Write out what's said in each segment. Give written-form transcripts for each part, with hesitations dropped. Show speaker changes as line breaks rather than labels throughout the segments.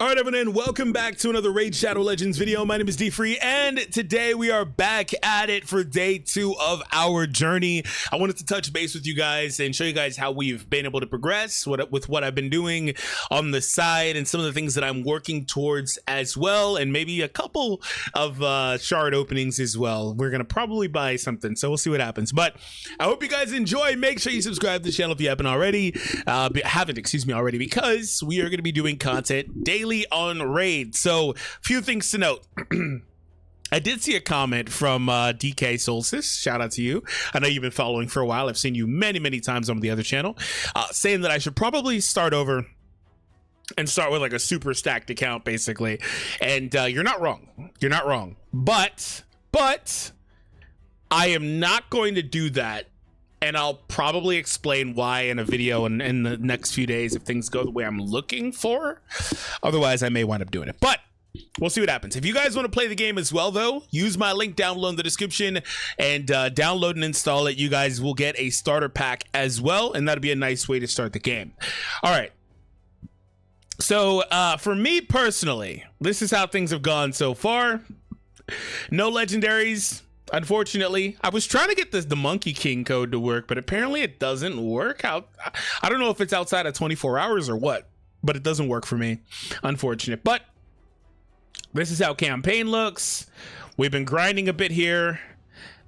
All right, everyone, and welcome back to another Raid Shadow Legends video. My name is D-Free, and today we are back at it for day 2 of our journey. I wanted to touch base with you guys and show you guys how we've been able to progress with what I've been doing on the side and some of the things that I'm working towards as well, and maybe a couple of shard openings as well. We're going to probably buy something, so we'll see what happens. But I hope you guys enjoy. Make sure you subscribe to the channel if you haven't already, because we are going to be doing content daily on Raid. So few things to note. I did see a comment from DK Solstice. Shout out to you. I know you've been following for a while. I've seen you many times on the other channel, saying that I should probably start over and start with like a super stacked account, basically. And you're not wrong. You're not wrong. But I am not going to do that. And I'll probably explain why in a video in the next few days if things go the way I'm looking for. Otherwise, I may wind up doing it. But we'll see what happens. If you guys want to play the game as well, though, use my link down below in the description and download and install it. You guys will get a starter pack as well, and that'll be a nice way to start the game. All right. So for me personally, this is how things have gone so far. No legendaries. Unfortunately, I was trying to get the Monkey King code to work, but apparently it doesn't work. I don't know if it's outside of 24 hours or what, but it doesn't work for me. Unfortunate. But this is how campaign looks. We've been grinding a bit here.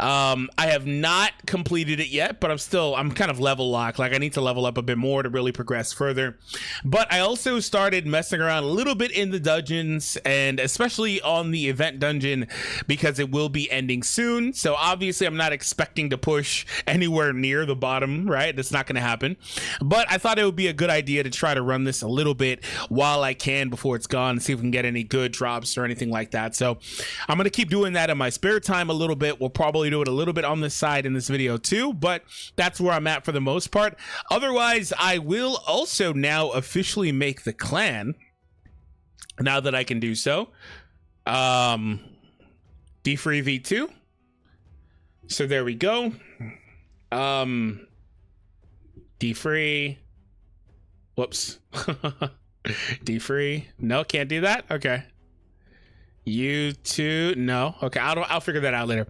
I have not completed it yet, but I'm kind of level locked. Like I need to level up a bit more to really progress further. But I also started messing around a little bit in the dungeons, and especially on the event dungeon, because it will be ending soon. So obviously I'm not expecting to push anywhere near the bottom, right? That's not going to happen. But I thought it would be a good idea to try to run this a little bit while I can before it's gone, and see if we can get any good drops or anything like that. So I'm going to keep doing that in my spare time a little bit. We'll probably do it a little bit on the side in this video too, but that's where I'm at for the most part. Otherwise, I will also now officially make the clan now that I can do so. D-Free V2. So there we go. D-Free. Whoops. D-Free. No, can't do that. Okay. U2. No. Okay, I'll figure that out later.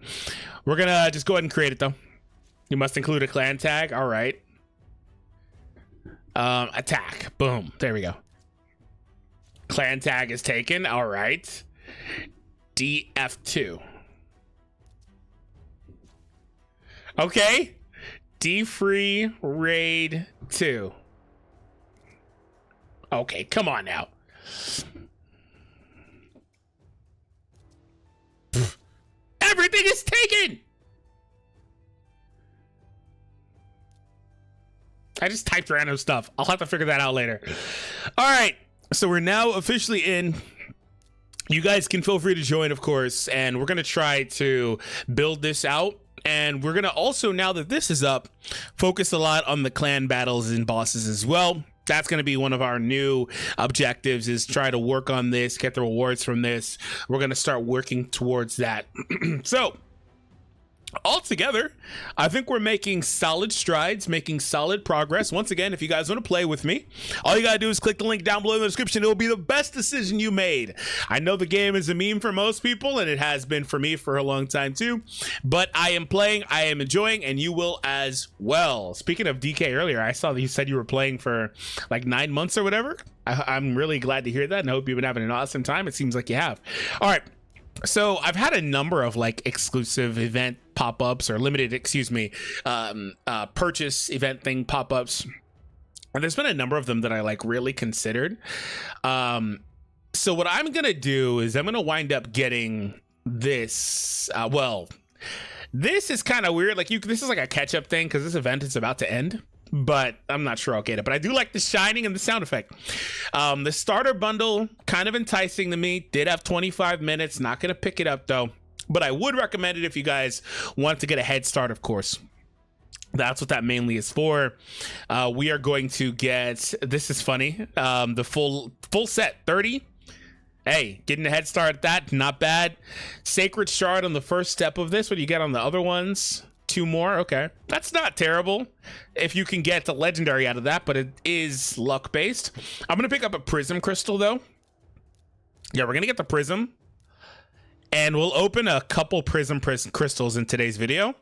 We're gonna just go ahead and create it though. You must include a clan tag. All right. Attack. Boom. There we go. Clan tag is taken. All right. DF2. Okay. D-Free Raid 2. Okay, come on now. Everything is taken. I just typed random stuff. I'll have to figure that out later. All right, so we're now officially in. You guys can feel free to join, of course, and we're gonna try to build this out. And we're gonna also, now that this is up, focus a lot on the clan battles and bosses as well. That's going to be one of our new objectives, is try to work on this, get the rewards from this. We're going to start working towards that. So altogether, I think we're making solid strides, making solid progress. Once again, if you guys want to play with me, all you gotta do is click the link down below in the description. It will be the best decision you made. I know the game is a meme for most people, and it has been for me for a long time too, but I am playing, I am enjoying, and you will as well. Speaking of DK, earlier I saw that you said you were playing for like 9 months or whatever. I'm really glad to hear that, and I hope you've been having an awesome time. It seems like you have. All right. So I've had a number of like exclusive event pop-ups, or limited, purchase event thing pop-ups, and there's been a number of them that I like really considered. So what I'm gonna do is I'm gonna wind up getting this. Well, this is kind of weird. Like this is like a catch-up thing because this event is about to end. But I'm not sure I'll get it. But I do like the shining and the sound effect. The starter bundle, kind of enticing to me. Did have 25 minutes. Not going to pick it up, though. But I would recommend it if you guys want to get a head start, of course. That's what that mainly is for. We are going to get, this is funny, the full set, 30. Hey, getting a head start at that, not bad. Sacred Shard on the first step of this. What do you get on the other ones? 2 more. Okay, that's not terrible if you can get the legendary out of that, but it is luck based. I'm gonna pick up a prism crystal though, Yeah, we're gonna get the prism, and we'll open a couple prism crystals in today's video,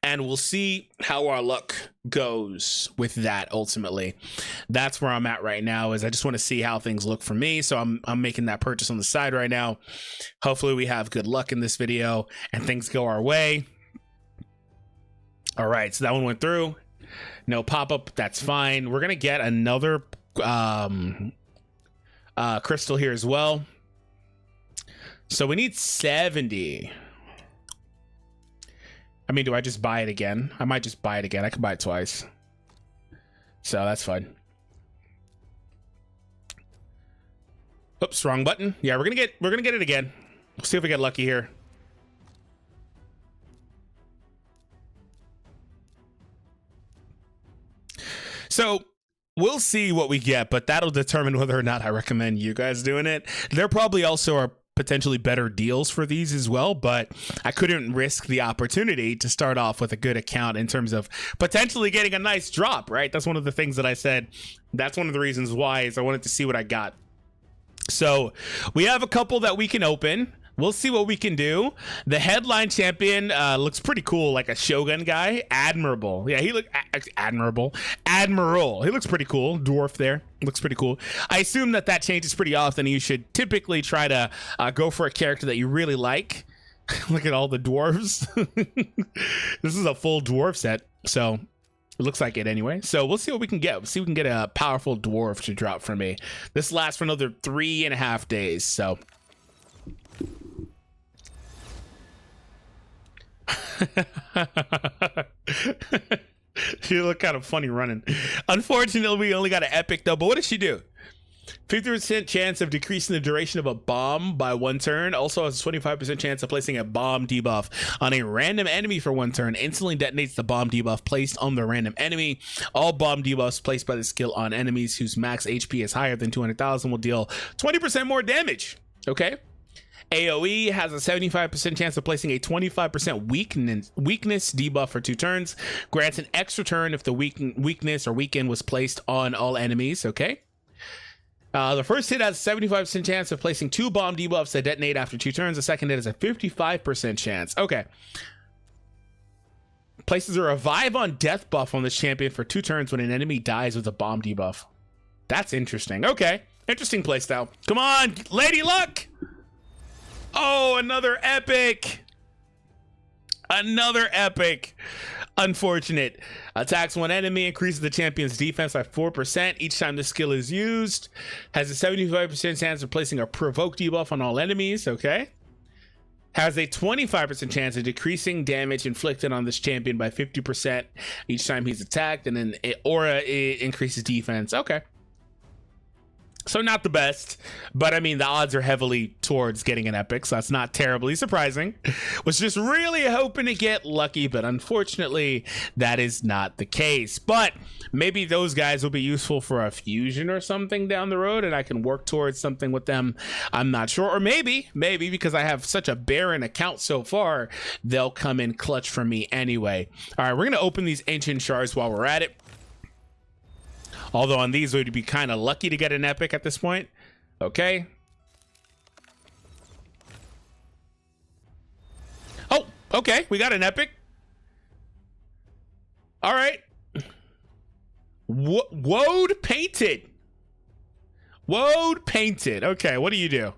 and we'll see how our luck goes with that. Ultimately, that's where I'm at right now. Is I just want to see how things look for me, so I'm making that purchase on the side right now. Hopefully, we have good luck in this video and things go our way. All right, so that one went through. No pop-up, that's fine. We're gonna get another crystal here as well. So we need 70. I mean, do I just buy it again? I might just buy it again. I could buy it twice. So that's fine. Oops, wrong button. Yeah, we're gonna get it again. We'll see if we get lucky here. So we'll see what we get, but that'll determine whether or not I recommend you guys doing it. There probably also are potentially better deals for these as well, but I couldn't risk the opportunity to start off with a good account in terms of potentially getting a nice drop, right? That's one of the things that I said. That's one of the reasons why is I wanted to see what I got. So we have a couple that we can open. We'll see what we can do. The headline champion looks pretty cool, like a Shogun guy. Admirable. Yeah, he looked admirable. Admiral. He looks pretty cool. Dwarf there. Looks pretty cool. I assume that changes pretty often. You should typically try to go for a character that you really like. Look at all the dwarves. This is a full dwarf set, so it looks like it anyway. So we'll see what we can get. We'll see if we can get a powerful dwarf to drop for me. This lasts for another 3.5 days, so... You look kind of funny running. Unfortunately, we only got an epic though. But what did she do? 50% chance of decreasing the duration of a bomb by 1 turn. Also has a 25% chance of placing a bomb debuff on a random enemy for 1 turn. Instantly detonates the bomb debuff placed on the random enemy. All bomb debuffs placed by the skill on enemies whose max HP is higher than 200,000 will deal 20% more damage. Okay. AoE has a 75% chance of placing a 25% weakness debuff for 2 turns. Grants an extra turn if the weakness or weaken was placed on all enemies. Okay. The first hit has a 75% chance of placing 2 bomb debuffs that detonate after 2 turns. The second hit has a 55% chance. Okay. Places a revive on death buff on this champion for 2 turns when an enemy dies with a bomb debuff. That's interesting. Okay. Interesting playstyle. Come on, Lady Luck. Oh, another epic. Another epic. Unfortunate. Attacks 1 enemy, increases the champion's defense by 4% each time the skill is used. Has a 75% chance of placing a provoke debuff on all enemies. Okay. Has a 25% chance of decreasing damage inflicted on this champion by 50% each time he's attacked. And then it increases defense. Okay. So not the best, but I mean, the odds are heavily towards getting an epic, so that's not terribly surprising. Was just really hoping to get lucky, but unfortunately, that is not the case. But maybe those guys will be useful for a fusion or something down the road, and I can work towards something with them. I'm not sure. Or maybe because I have such a barren account so far, they'll come in clutch for me anyway. All right, we're going to open these ancient shards while we're at it. Although on these, we'd be kind of lucky to get an epic at this point. Okay. Oh, okay. We got an epic. All right. Woad Painted. Woad Painted. Okay, what do you do?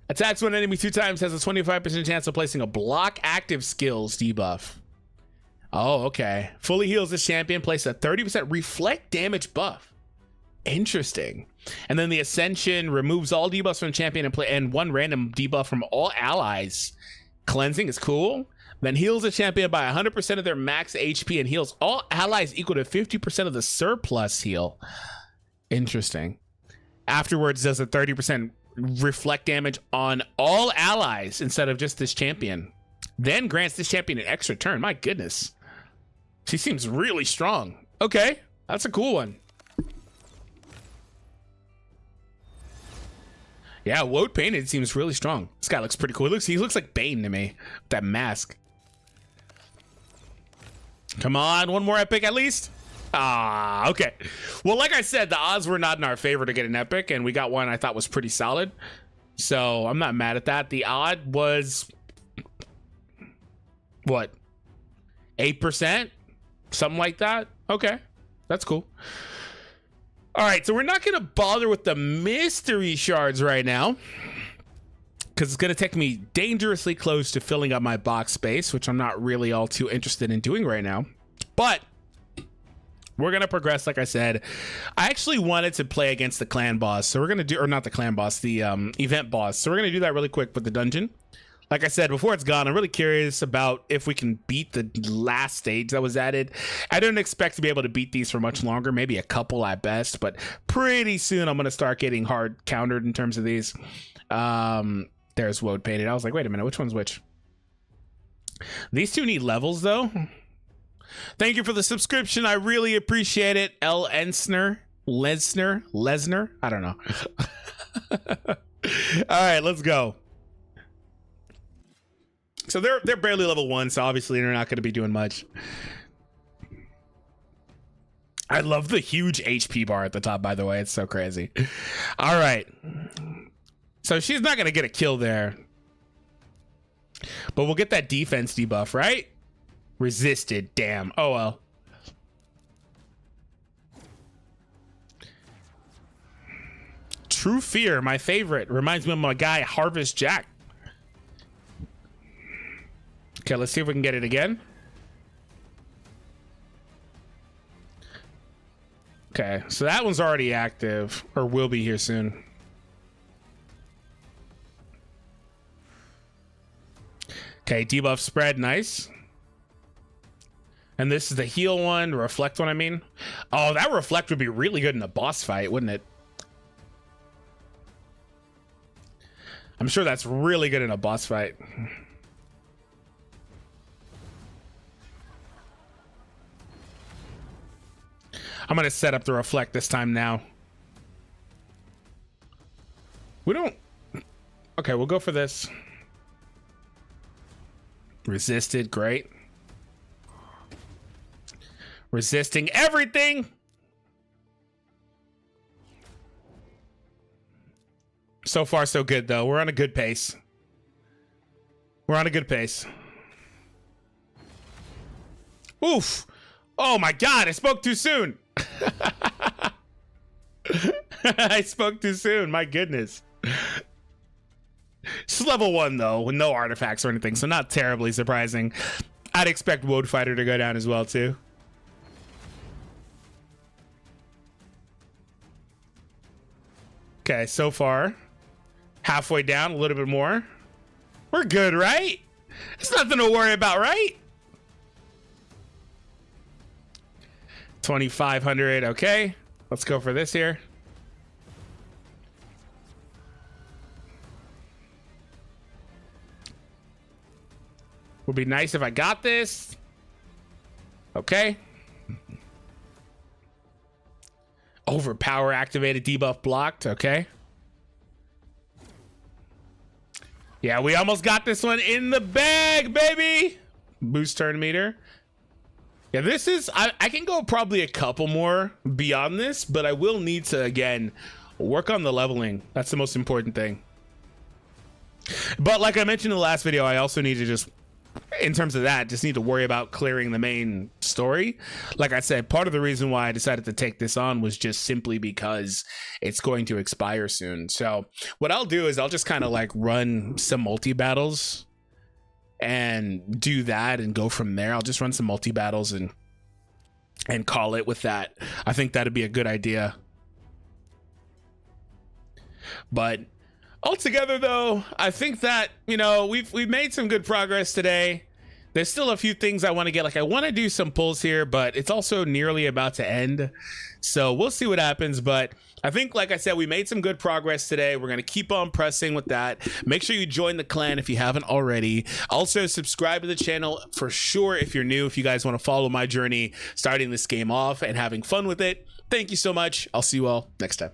Attacks 1 enemy 2 times, has a 25% chance of placing a block active skills debuff. Oh, okay. Fully heals this champion, place a 30% reflect damage buff. Interesting. And then the Ascension removes all debuffs from the champion and 1 random debuff from all allies. Cleansing is cool. Then heals the champion by 100% of their max HP and heals all allies equal to 50% of the surplus heal. Interesting. Afterwards, does a 30% reflect damage on all allies instead of just this champion. Then grants this champion an extra turn. My goodness. She seems really strong. Okay, that's a cool one. Yeah, Woad Painted seems really strong. This guy looks pretty cool. He looks like Bane to me with that mask. Come on, one more epic at least. Ah, okay. Well, like I said, the odds were not in our favor to get an epic, and we got one I thought was pretty solid. So I'm not mad at that. The odd was what? 8%? Something like that? Okay. That's cool. All right, so we're not going to bother with the mystery shards right now, because it's going to take me dangerously close to filling up my box space, which I'm not really all too interested in doing right now. But we're going to progress, like I said. I actually wanted to play against the clan boss, so we're going to do, or not the clan boss, the event boss. So we're going to do that really quick with the dungeon. Like I said, before it's gone, I'm really curious about if we can beat the last stage that was added. I don't expect to be able to beat these for much longer, maybe a couple at best, but pretty soon I'm going to start getting hard countered in terms of these. There's Woad Painted. I was like, wait a minute, which one's which? These two need levels, though. Thank you for the subscription. I really appreciate it. L. Ensner, Lesnar. I don't know. All right, let's go. So they're barely level 1, so obviously they're not going to be doing much. I love the huge HP bar at the top, by the way. It's so crazy. All right. So she's not going to get a kill there. But we'll get that defense debuff, right? Resisted. Damn. Oh, well. True Fear, my favorite. Reminds me of my guy, Harvest Jack. Okay, let's see if we can get it again. Okay, so that one's already active, or will be here soon. Okay, debuff spread, nice. And this is the heal one, reflect one, I mean. Oh, that reflect would be really good in a boss fight, wouldn't it? I'm sure that's really good in a boss fight. I'm going to set up the reflect this time now. We don't... Okay, we'll go for this. Resisted, great. Resisting everything! So far, so good, though. We're on a good pace. We're on a good pace. Oof! Oh my god, I spoke too soon! I spoke too soon, my goodness. It's level 1 though, with no artifacts or anything, so not terribly surprising. I'd expect Woad Fighter to go down as well too. Okay, so far halfway down, a little bit more. We're good, right? It's nothing to worry about, right? 2,500. Okay, let's go for this here. Would be nice if I got this. Okay. Overpower activated, debuff blocked. Okay. Yeah, we almost got this one in the bag, baby. Boost turn meter. Yeah, this is, I can go probably a couple more beyond this, but I will need to, again, work on the leveling. That's the most important thing. But like I mentioned in the last video, I also need to just, in terms of that, just need to worry about clearing the main story. Like I said, part of the reason why I decided to take this on was just simply because it's going to expire soon. So what I'll do is I'll just kind of like run some multi-battles and do that and go from there. I'll just run some multi-battles and call it with that. I think that'd be a good idea. But altogether though, I think that, you know, we've made some good progress today. There's still a few things I want to get. Like I want to do some pulls here, but it's also nearly about to end. So we'll see what happens. But I think, like I said, we made some good progress today. We're going to keep on pressing with that. Make sure you join the clan if you haven't already. Also, subscribe to the channel for sure if you're new, if you guys want to follow my journey starting this game off and having fun with it. Thank you so much. I'll see you all next time.